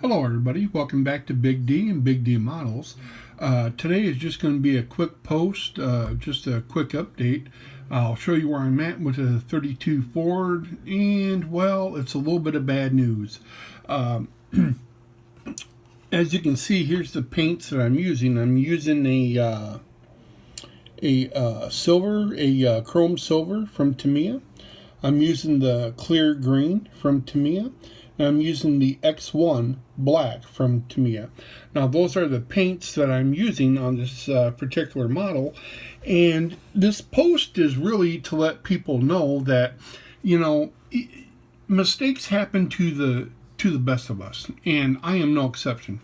Hello everybody, welcome back to Big D and Big D Models. Today is just going to be a quick post, just a quick update. I'll show you where I'm at with the 32 Ford, and well, it's a little bit of bad news. As you can see, here's the paints that I'm using. I'm using a chrome silver from Tamiya. I'm using the clear green from Tamiya. And I'm using the X1 black from Tamiya. Now those are the paints that I'm using on this particular model, and this post is really to let people know that, you know, mistakes happen to the best of us, and I am no exception.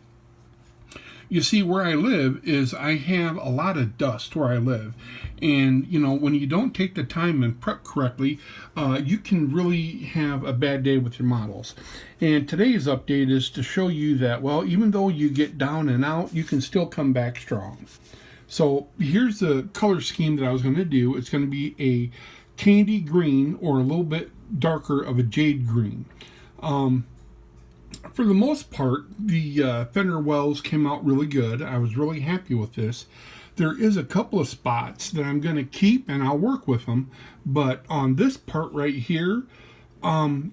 You see, where I live is I have a lot of dust where I live. And, you know, when you don't take the time and prep correctly, you can really have a bad day with your models. And today's update is to show you that, well, even though you get down and out, you can still come back strong. So here's the color scheme that I was going to do. It's going to be a candy green or a little bit darker of a jade green. For the most part, the fender wells came out really good. I was really happy with this. There is a couple of spots that I'm going to keep, and I'll work with them. But on this part right here, I'm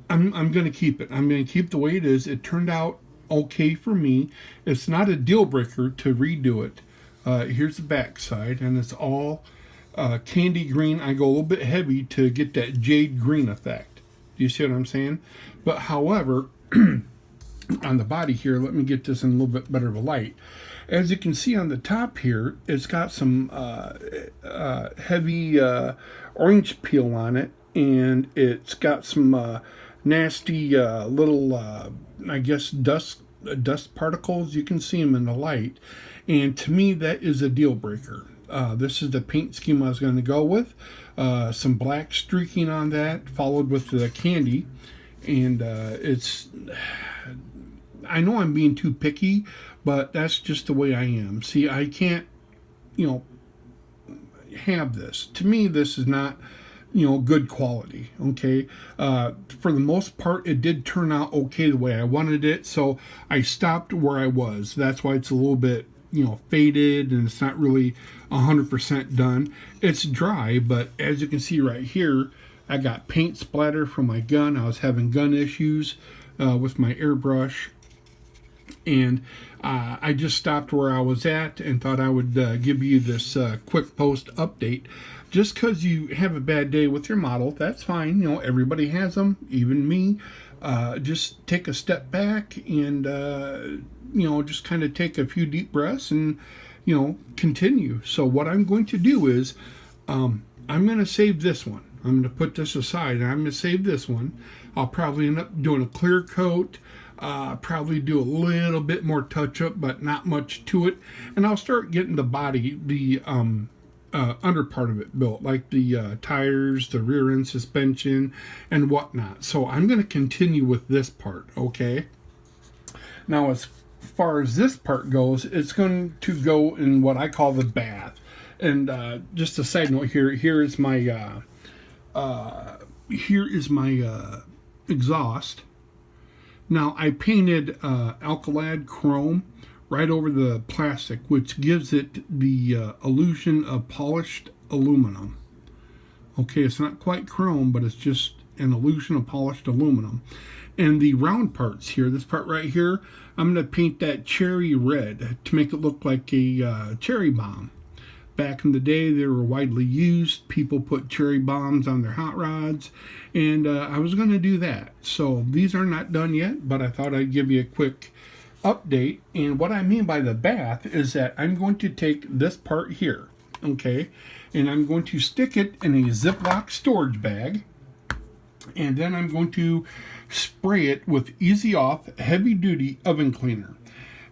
going to keep it. I'm going to keep the way it is. It turned out okay for me. It's not a deal breaker to redo it. Here's the back side, and it's all candy green. I go a little bit heavy to get that jade green effect. Do you see what I'm saying? But however, on the body here, let me get this in a little bit better of a light. As you can see on the top here, it's got some heavy orange peel on it, and it's got some nasty little, I guess, dust particles. You can see them in the light, and to me, that is a deal breaker. This is the paint scheme I was going to go with. Some black streaking on that, followed with the candy. And I know I'm being too picky, but that's just the way I am. See, I can't, have this. To me, this is not, good quality, okay? For the most part, it did turn out okay the way I wanted it, so I stopped where I was. That's why it's a little bit, faded, and it's not really 100% done. It's dry, but as you can see right here, I got paint splatter from my gun. I was having gun issues with my airbrush, and I just stopped where I was at and thought I would give you this quick post update. Just because you have a bad day with your model, that's fine. Everybody has them, even me. Just take a step back and just kind of take a few deep breaths and continue. So what I'm going to do is I'm going to save this one. I'm going to put this aside, and I'm going to save this one. I'll probably end up doing a clear coat, probably do a little bit more touch-up, but not much to it. And I'll start getting the body, the under part of it built, like the tires, the rear end suspension, and whatnot. So I'm going to continue with this part, okay? Now, as far as this part goes, it's going to go in what I call the bath. And just a side note here is my exhaust. Now I painted Alcalad chrome right over the plastic, which gives it the illusion of polished aluminum. Okay, it's not quite chrome, but it's just an illusion of polished aluminum. And the round parts here, this part right here, I'm going to paint that cherry red to make it look like a cherry bomb. Back in the day, they were widely used. People put cherry bombs on their hot rods, and I was going to do that. So these are not done yet, but I thought I'd give you a quick update. And what I mean by the bath is that I'm going to take this part here, okay, and I'm going to stick it in a Ziploc storage bag, and then I'm going to spray it with Easy Off Heavy Duty Oven Cleaner.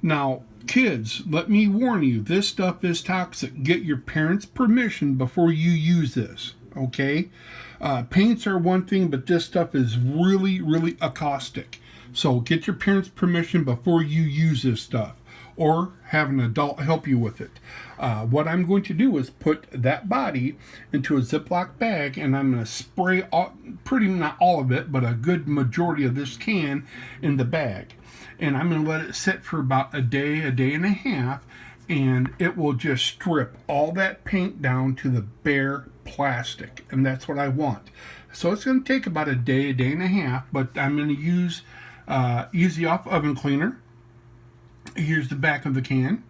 Now, kids, let me warn you, this stuff is toxic. Get your parents' permission before you use this, okay? Paints are one thing, but this stuff is really, really caustic. So get your parents' permission before you use this stuff, or have an adult help you with it. What I'm going to do is put that body into a Ziploc bag, and I'm going to spray not all of it, but a good majority of this can in the bag. and I'm going to let it sit for about a day and a half, and it will just strip all that paint down to the bare plastic, and that's what I want. So it's going to take about a day and a half, but I'm going to use Easy Off Oven Cleaner. Here's the back of the can.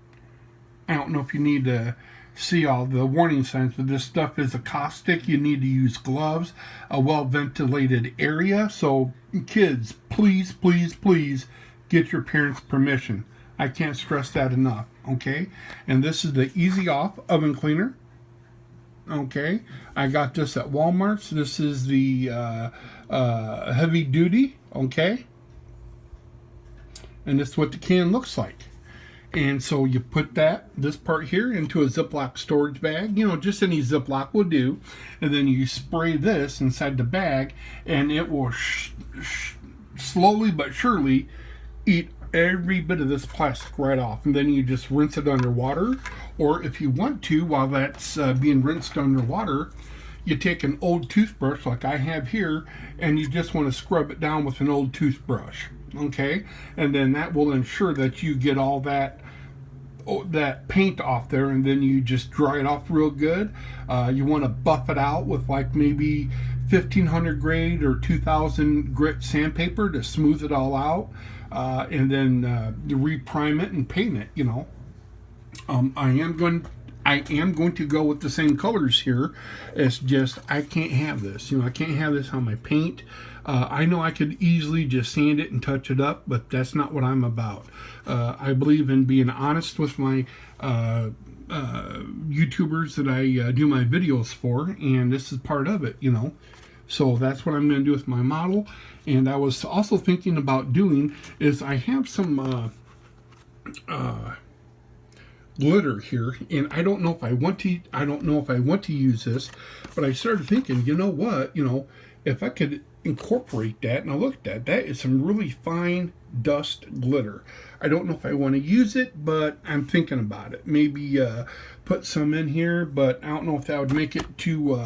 I don't know if you need to see all the warning signs, but this stuff is a caustic. You need to use gloves, a well-ventilated area. So kids, please, please, please get your parents' permission. I can't stress that enough, okay? And this is the Easy Off Oven Cleaner. Okay, I got this at Walmart. So this is the heavy duty, okay? And this is what the can looks like. And so you put this part here into a Ziploc storage bag, just any Ziploc will do. And then you spray this inside the bag, and it will slowly but surely eat every bit of this plastic right off. And then you just rinse it underwater. Or if you want to, while that's being rinsed underwater, you take an old toothbrush like I have here, and you just want to scrub it down with an old toothbrush. Okay? And then that will ensure that you get all that paint off there, and then you just dry it off real good. You want to buff it out with like maybe 1500 grade or 2000 grit sandpaper to smooth it all out, and then reprime it and paint it. I am going to go with the same colors here. It's just I can't have this. I can't have this on my paint. I know I could easily just sand it and touch it up, but that's not what I'm about. I believe in being honest with my YouTubers that I do my videos for, and this is part of it, So that's what I'm going to do with my model. And I was also thinking about doing is I have some glitter here, and I don't know if I want to use this, but I started thinking, if I could incorporate that, and I looked at that, is some really fine dust glitter. I don't know if I want to use it, but I'm thinking about it. Maybe put some in here, but I don't know if that would make it too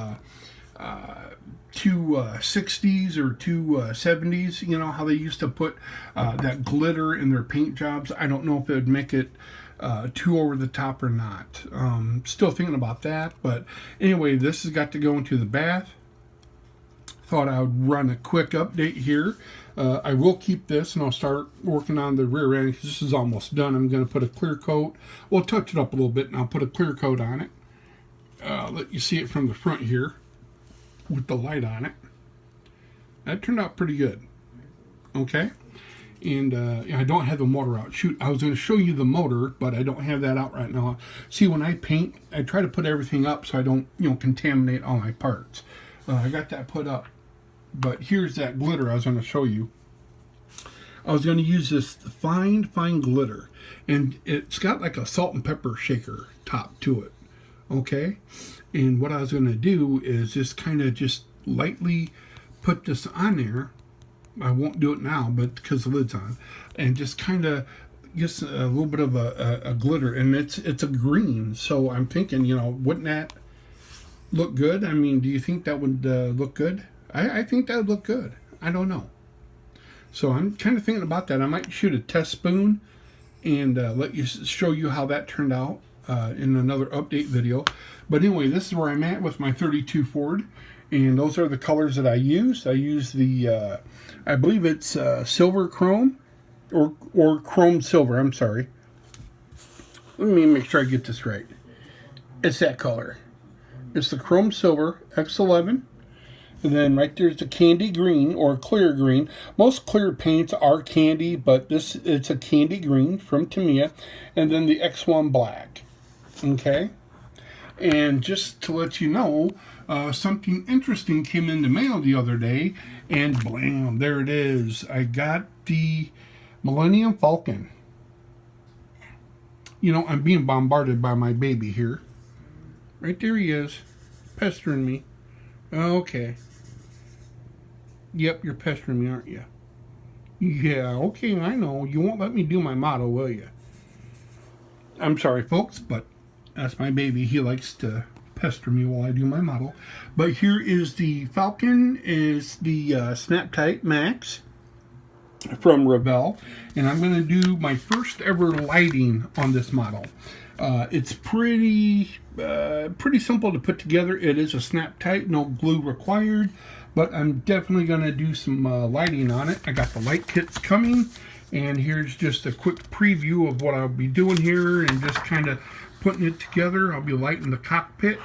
60s or 70s, how they used to put that glitter in their paint jobs. I don't know if it would make it too over the top or not. Still thinking about that, but anyway, this has got to go into the bath. Thought I would run a quick update here. I will keep this, and I'll start working on the rear end because this is almost done. I'm going to put a clear coat. We'll touch it up a little bit, and I'll put a clear coat on it. Let you see it from the front here with the light on it. That turned out pretty good. Okay. And I don't have the motor out. Shoot, I was going to show you the motor, but I don't have that out right now. See, when I paint, I try to put everything up so I don't, contaminate all my parts. I got that put up. But here's that glitter I was going to show you. I was going to use this fine glitter. And it's got like a salt and pepper shaker top to it. Okay? And what I was going to do is just kind of just lightly put this on there. I won't do it now, but because the lid's on. And just kind of just a little bit of a glitter. And it's a green. So I'm thinking, wouldn't that look good? I mean, do you think that would look good? I think that would look good. I don't know. So I'm kind of thinking about that. I might shoot a test spoon and show you how that turned out in another update video. But anyway, this is where I'm at with my 32 Ford. And those are the colors that I used. I used the, I believe it's silver chrome or chrome silver. I'm sorry. Let me make sure I get this right. It's that color. It's the chrome silver X11. And then right there's the candy green or clear green. Most clear paints are candy, but it's a candy green from Tamiya. And then the X1 black. Okay. And just to let you know, something interesting came in the mail the other day, and blam, there it is. I got the Millennium Falcon. I'm being bombarded by my baby here. Right there he is, pestering me. Okay. Yep, you're pestering me, aren't you? Yeah, okay, I know. You won't let me do my motto, will you? I'm sorry, folks, but that's my baby. He likes to pester me while I do my model. But here is the Falcon, is the Snap Tight Max. from Revell, and I'm going to do my first ever lighting on this model. It's pretty simple to put together. It is a snap tight, no glue required, but I'm definitely going to do some lighting on it. I got the light kits coming, and here's just a quick preview of what I'll be doing here, and just kind of putting it together. I'll be lighting the cockpit,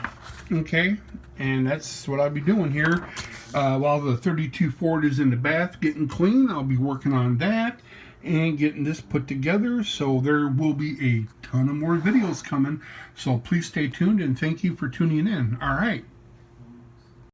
okay, and that's what I'll be doing here. While the 32 Ford is in the bath getting clean, I'll be working on that and getting this put together. So there will be a ton of more videos coming. So please stay tuned, and thank you for tuning in. All right.